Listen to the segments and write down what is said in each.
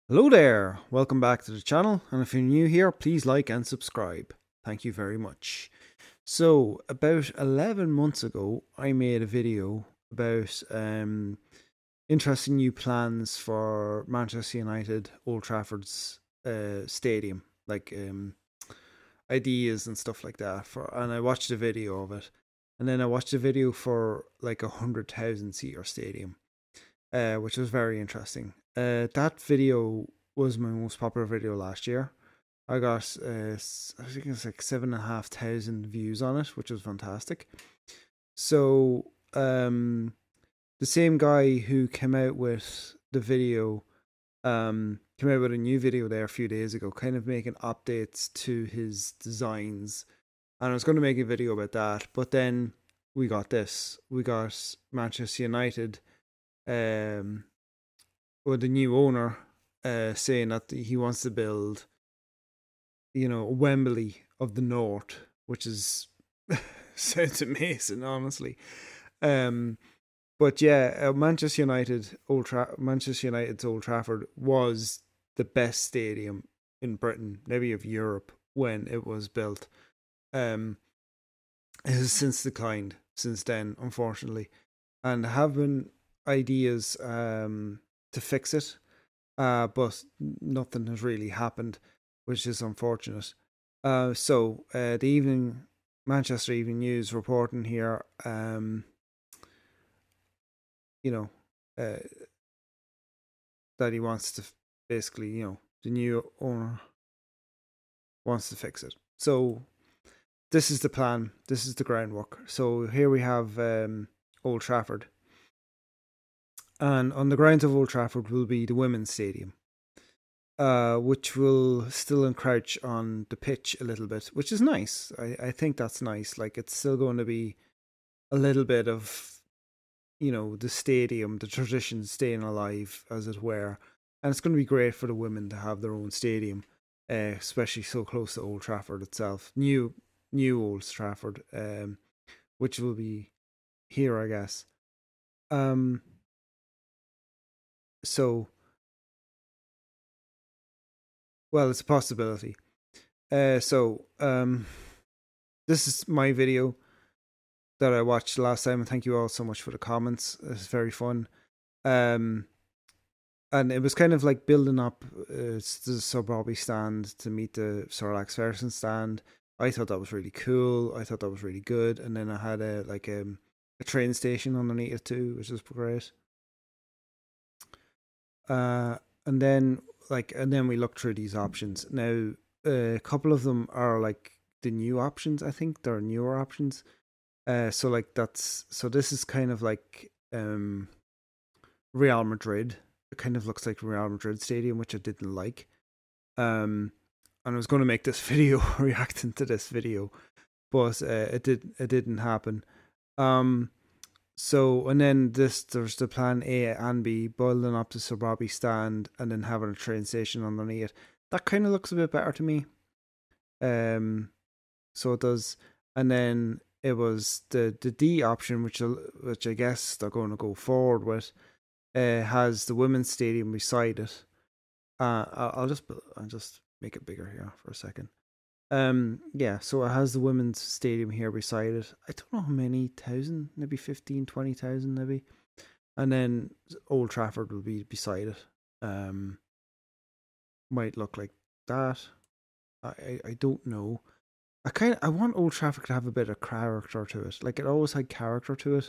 Hello there, welcome back to the channel, and if you're new here, please like and subscribe. Thank you very much. So, about 11 months ago, I made a video about interesting new plans for Manchester United Old Trafford's stadium, like ideas and stuff like that. And I watched a video of it, and then I watched a video for like 100,000 seater stadium, which was very interesting. That video was my most popular video last year. I got, I think it's like 7,500 views on it, which was fantastic. So, the same guy who came out with the video, came out with a new video there a few days ago, kind of making updates to his designs. And I was going to make a video about that, but then we got this. We got Manchester United, or the new owner, saying that he wants to build, Wembley of the North, which is sounds amazing, honestly. Um, but yeah, Manchester United's Old Trafford was the best stadium in Britain, maybe of Europe, when it was built. Um, it has since declined since then, unfortunately, and have been ideas to fix it, but nothing has really happened, which is unfortunate. The Manchester Evening News reporting here, you know, uh, that he wants to basically, the new owner wants to fix it. So this is the plan. This is the groundwork. So here we have Old Trafford. And on the grounds of Old Trafford will be the Women's Stadium, which will still encroach on the pitch a little bit, which is nice. I think that's nice. Like, it's still going to be a little bit of, the stadium, the tradition staying alive, as it were. And it's going to be great for the women to have their own stadium, especially so close to Old Trafford itself. New Old Trafford, which will be here, I guess. So, well, it's a possibility. This is my video that I watched last time, and thank you all so much for the comments. It's very fun. And it was kind of like building up the Sir Bobby stand to meet the Sir Alex Ferguson stand. I thought that was really cool. I thought that was really good. And then I had a train station underneath it too, which was great. And then we looked through these options. Now, a couple of them are like the new options. I think they're newer options. So this is kind of like Real Madrid. It kind of looks like Real Madrid Stadium, which I didn't like. And I was going to make this video reacting to this video, but it didn't happen. And then there's the plan A and B, building up to Sir Bobby stand and then having a train station underneath it. That kind of looks a bit better to me. So it does. And then it was the D option, which I guess they're going to go forward with. Has the women's stadium beside it. I'll just make it bigger here for a second. Yeah, so it has the women's stadium here beside it. I don't know how many thousand, maybe 15, 20,000 maybe. And then Old Trafford will be beside it. Might look like that. I don't know. I want Old Trafford to have a bit of character to it. Like, it always had character to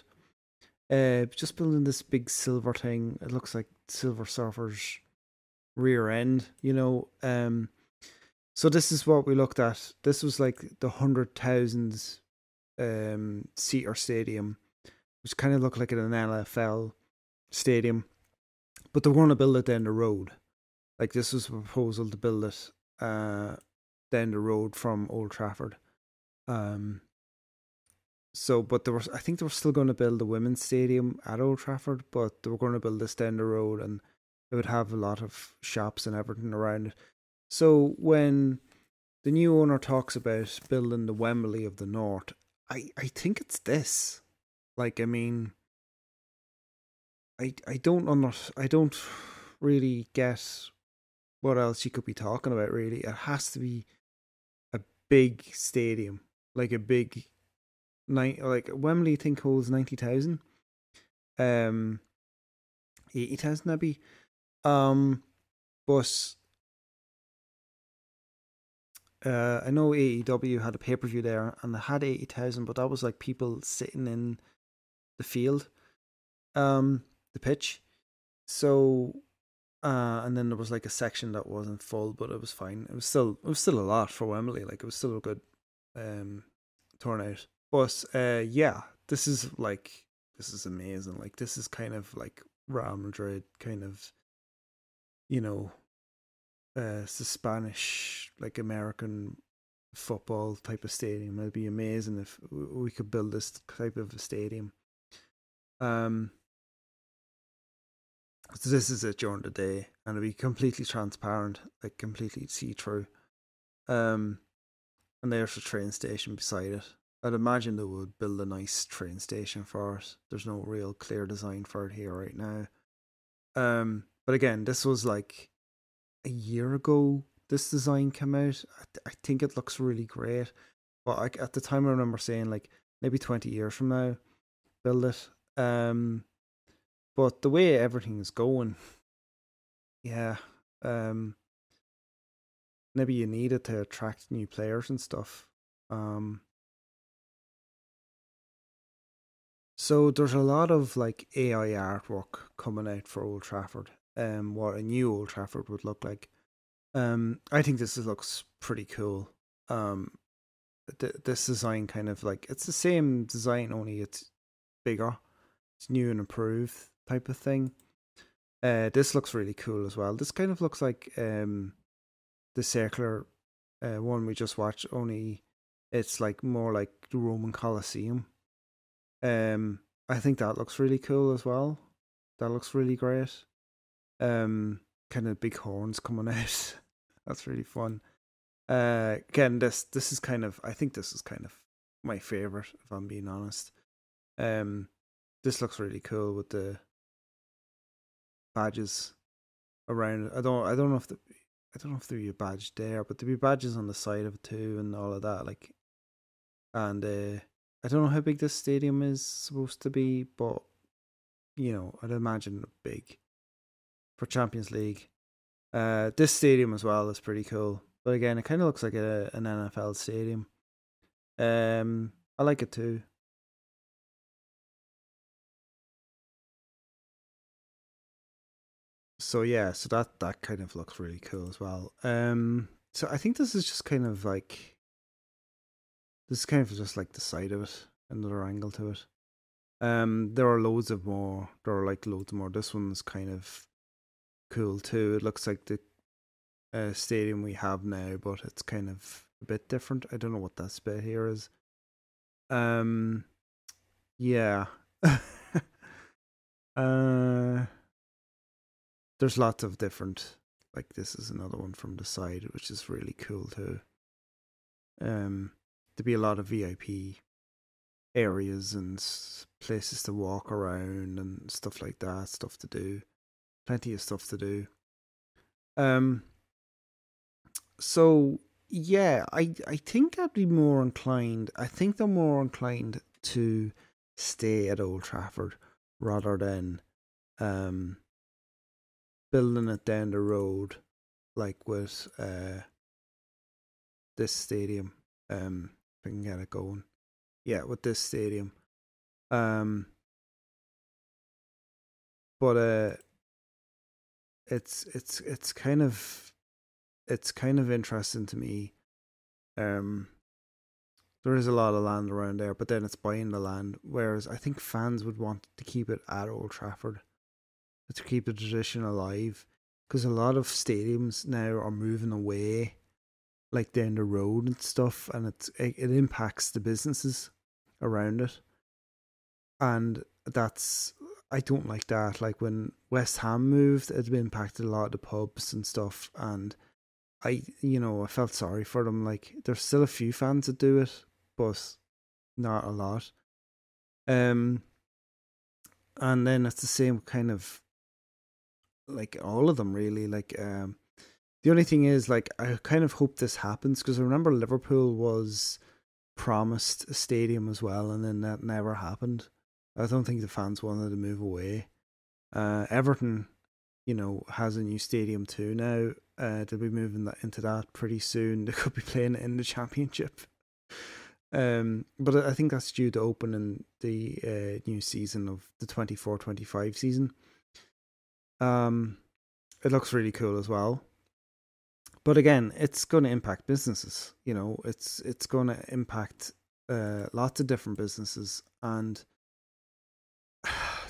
it. Just building this big silver thing. It looks like Silver Surfer's rear end, So this is what we looked at. This was like the 100,000 seater stadium, which kind of looked like an NFL stadium, but they want to build it down the road. Like, this was a proposal to build it down the road from Old Trafford. But I think they were still going to build a women's stadium at Old Trafford, but they were going to build this down the road, and it would have a lot of shops and everything around it. So when the new owner talks about building the Wembley of the North, I think it's this. Like, I mean, I don't really get what else you could be talking about, really. It has to be a big stadium, like a big night, like Wembley. I think holds 90,000, 80,000 maybe. But I know AEW had a pay per view there, and they had 80,000, but that was like people sitting in the field, the pitch. So, and then there was like a section that wasn't full, but it was fine. It was still a lot for Wembley. Like it was still a good turnout. But yeah, this is amazing. Like this is kind of like Real Madrid, kind of, you know, it's the Spanish, like American football type of stadium. It'd be amazing if we could build this type of a stadium. So this is it during the day, and it'd be completely transparent, like completely see through. Um, and there's a train station beside it. I'd imagine they would build a nice train station for it. There's no real clear design for it here right now. But again, this was like a year ago. This design came out. I think it looks really great. But at the time, I remember saying like maybe 20 years from now, build it. But the way everything's going, yeah, maybe you need it to attract new players and stuff. So there's a lot of like AI artwork coming out for Old Trafford. What a new Old Trafford would look like. I think looks pretty cool. This design kind of like it's the same design, only it's bigger. It's new and improved type of thing. This looks really cool as well. This kind of looks like the circular one we just watched, only it's like more like the Roman Colosseum. I think that looks really cool as well. That looks really great. Kind of big horns coming out. That's really fun. Again, this is kind of, I think this is kind of my favorite, if I'm being honest. This looks really cool with the badges around it. I don't know if there'll be a badge there, but there'll be badges on the side of it too, and all of that. Like, and I don't know how big this stadium is supposed to be, but you know, I'd imagine big for Champions League. This stadium as well is pretty cool, but again, it kind of looks like an NFL stadium. I like it too. So yeah, so that kind of looks really cool as well. So I think this is just kind of like this is kind of just like the side of it, another angle to it. There are loads of more. There are like loads more. This one's kind of cool too. It looks like the stadium we have now, but it's kind of a bit different. I don't know what this bit here is. Yeah. uh, there's lots of different. Like this is another one from the side, which is really cool too. There'd be a lot of VIP areas and places to walk around and stuff like that. Stuff to do. Plenty of stuff to do. So yeah, I think I'd be more inclined. I think they're more inclined to stay at Old Trafford rather than building it down the road, like with this stadium. If I can get it going, yeah, with this stadium. But it's kind of interesting to me. There is a lot of land around there, but then it's buying the land. Whereas I think fans would want to keep it at Old Trafford to keep the tradition alive, because a lot of stadiums now are moving away, like down the road and stuff, and it impacts the businesses around it, and that's I don't like that. Like when West Ham moved, it impacted a lot of the pubs and stuff, and I felt sorry for them. Like there's still a few fans that do it, but not a lot. And then it's the same kind of like all of them really. Like The only thing is, like, I kind of hope this happens, because I remember Liverpool was promised a stadium as well, and then that never happened. I don't think the fans wanted to move away. Everton, has a new stadium too now. They'll be moving into that pretty soon. They could be playing it in the Championship. But I think that's due to open in the new season of the 24-25 season. It looks really cool as well. But again, it's going to impact businesses. It's going to impact lots of different businesses, and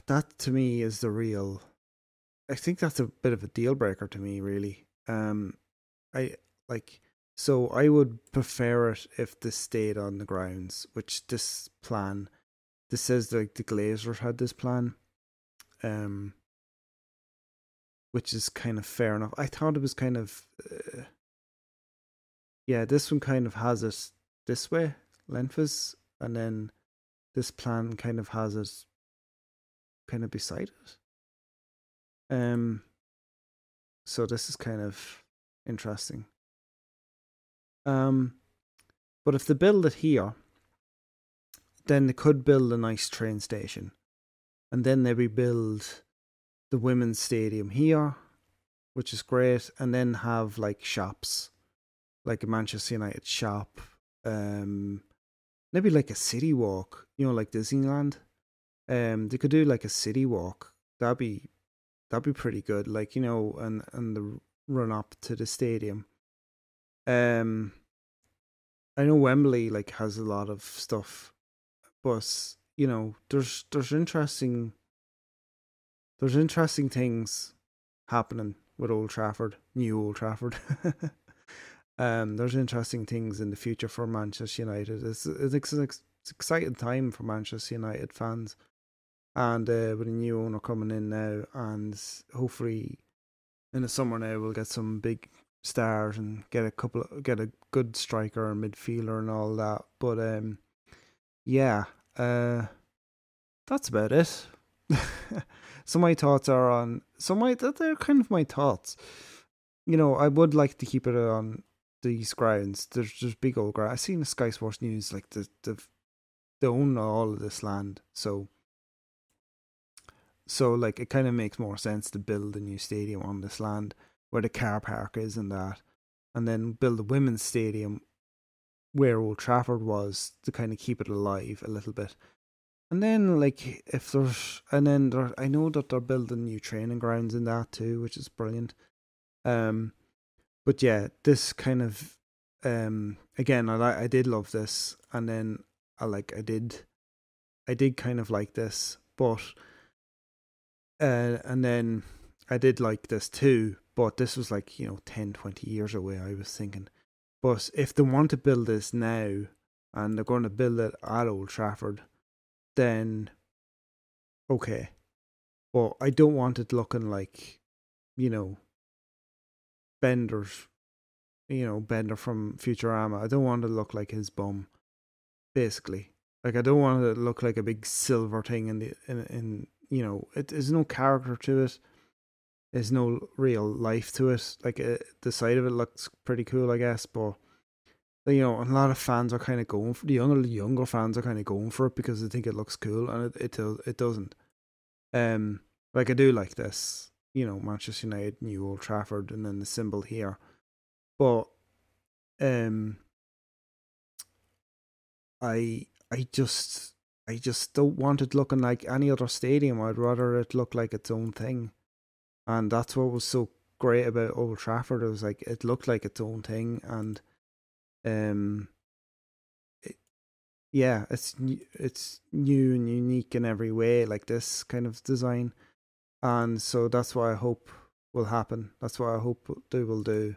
that to me is the real. I think that's a bit of a deal breaker to me, really. So I would prefer it if this stayed on the grounds, which this says like the Glazers had this plan, which is kind of fair enough. I thought it was kind of, this one kind of has it this way, lengthwise, and then this plan kind of has it kind of beside it. So this is kind of interesting. But if they build it here, then they could build a nice train station, and then they rebuild the women's stadium here, which is great, and then have like shops, like a Manchester United shop, maybe like a city walk, like Disneyland. They could do like a city walk. That'd be pretty good, like, and the run up to the stadium. I know Wembley like has a lot of stuff, but there's interesting things happening with Old Trafford, new Old Trafford. There's interesting things in the future for Manchester United. It's an exciting time for Manchester United fans, and with a new owner coming in now, and hopefully in the summer now we'll get some big stars and get a good striker and midfielder and all that. But that's about it. So my thoughts are on they're kind of my thoughts. I would like to keep it on these grounds. There's just big old ground. I seen the Sky Sports News, like they own all of this land, so like it kind of makes more sense to build a new stadium on this land where the car park is and that, and then build a women's stadium where Old Trafford was to kind of keep it alive a little bit. And then like I know that they're building new training grounds in that too, which is brilliant. But yeah, this kind of again, I did love this, and then I did kind of like this, but and then I did like this too, but this was like 10-20 years away, I was thinking. But if they want to build this now and they're going to build it at Old Trafford, then okay. But I don't want it looking like Bender from Futurama. I don't want it to look like his bum, basically. Like, I don't want it to look like a big silver thing in there's no character to it. There's no real life to it. Like, the side of it looks pretty cool, I guess, but a lot of fans are kind of going for the younger fans are kind of going for it because they think it looks cool, and it doesn't. Like, I do like this, Manchester United, new Old Trafford, and then the symbol here, but I just don't want it looking like any other stadium. I'd rather it look like its own thing. And that's what was so great about Old Trafford. It was like, it looked like its own thing, and it's new and unique in every way, like this kind of design. And so that's what I hope will happen. That's what I hope they will do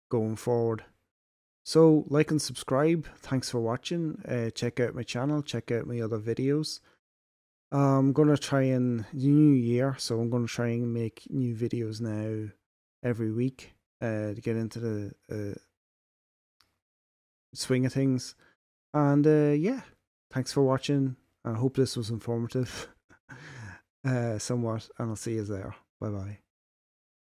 going forward. So like and subscribe. Thanks for watching. Check out my channel. Check out my other videos. I'm going to try in the new year, so I'm going to try and make new videos now every week to get into the swing of things. And thanks for watching. I hope this was informative somewhat, and I'll see you there. Bye bye.